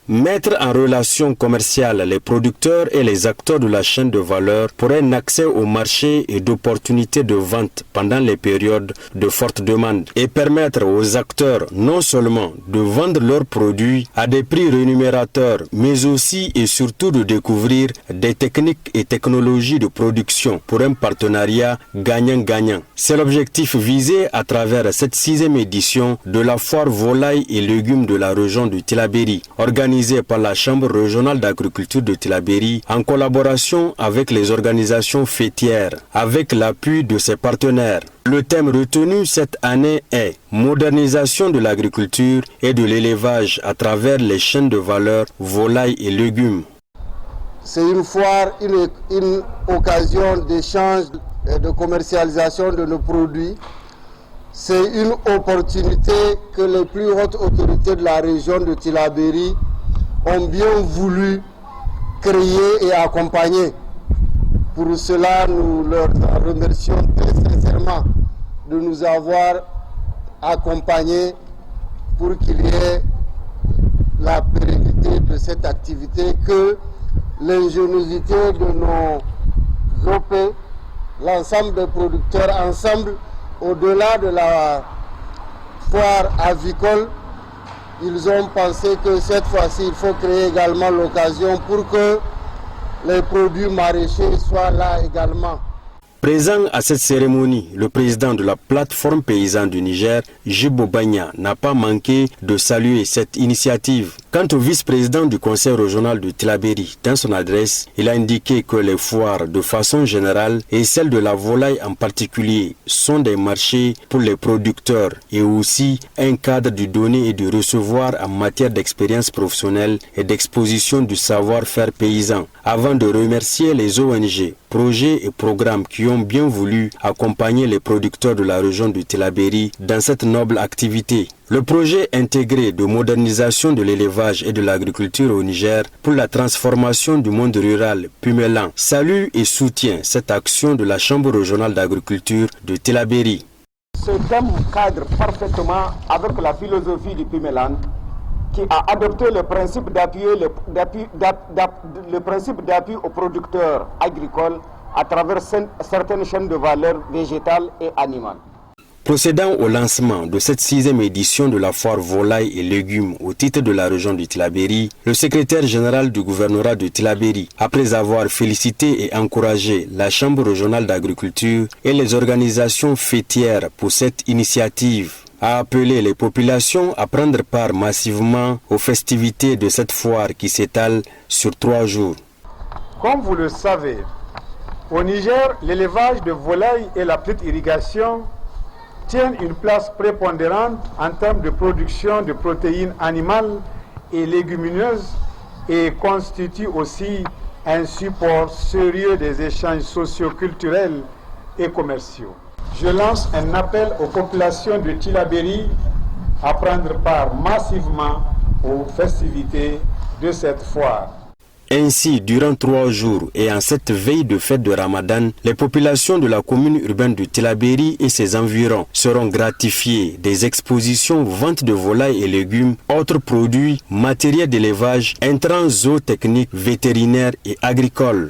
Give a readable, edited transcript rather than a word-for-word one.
Mettre en relation commerciale les producteurs et les acteurs de la chaîne de valeur pour un accès au marché et d'opportunités de vente pendant les périodes de forte demande et permettre aux acteurs non seulement de vendre leurs produits à des prix rémunérateurs, mais aussi et surtout de découvrir des techniques et technologies de production pour un partenariat gagnant-gagnant. C'est l'objectif visé à travers cette 6e édition de la foire volaille et légumes de la région de Tillabéri, organisée par la Chambre régionale d'agriculture de Tillabéri en collaboration avec les organisations fêtières, avec l'appui de ses partenaires. Le thème retenu cette année est « Modernisation de l'agriculture et de l'élevage à travers les chaînes de valeur volailles et légumes ». C'est une foire, une occasion d'échange et de commercialisation de nos produits. C'est une opportunité que les plus hautes autorités de la région de Tillabéri ont bien voulu créer et accompagner. Pour cela, nous leur remercions très sincèrement de nous avoir accompagnés pour qu'il y ait la pérennité de cette activité, que l'ingéniosité de nos OP, l'ensemble des producteurs ensemble, au-delà de la foire avicole, ils ont pensé que cette fois-ci, il faut créer également l'occasion pour que les produits maraîchers soient là également. Présent à cette cérémonie, le président de la plateforme paysanne du Niger, Jibo Bagna, n'a pas manqué de saluer cette initiative. Quant au vice-président du conseil régional de Tillabéri, dans son adresse, il a indiqué que les foires de façon générale et celles de la volaille en particulier sont des marchés pour les producteurs et aussi un cadre du donner et du recevoir en matière d'expérience professionnelle et d'exposition du savoir-faire paysan. Avant de remercier les ONG, projets et programmes qui ont bien voulu accompagner les producteurs de la région de Tillabéri dans cette noble activité. Le projet intégré de modernisation de l'élevage et de l'agriculture au Niger pour la transformation du monde rural Pumelan salue et soutient cette action de la Chambre régionale d'agriculture de Tillabéri. Ce thème cadre parfaitement avec la philosophie du Pumelan qui a adopté le principe d'appui aux producteurs agricoles à travers certaines chaînes de valeur végétale et animale. Procédant au lancement de cette 6e édition de la foire volaille et légumes au titre de la région de Tillabéri, le secrétaire général du gouvernorat de Tillabéri, après avoir félicité et encouragé la Chambre régionale d'agriculture et les organisations fêtières pour cette initiative, a appelé les populations à prendre part massivement aux festivités de cette foire qui s'étale sur 3 jours. Comme vous le savez, au Niger, l'élevage de volailles et la petite irrigation tiennent une place prépondérante en termes de production de protéines animales et légumineuses et constituent aussi un support sérieux des échanges socio-culturels et commerciaux. Je lance un appel aux populations de Tillabéri à prendre part massivement aux festivités de cette foire. Ainsi, durant 3 jours et en cette veille de fête de Ramadan, les populations de la commune urbaine de Tillabéri et ses environs seront gratifiées des expositions vente de volailles et légumes, autres produits, matériel d'élevage, intrants zootechniques, vétérinaires et agricoles.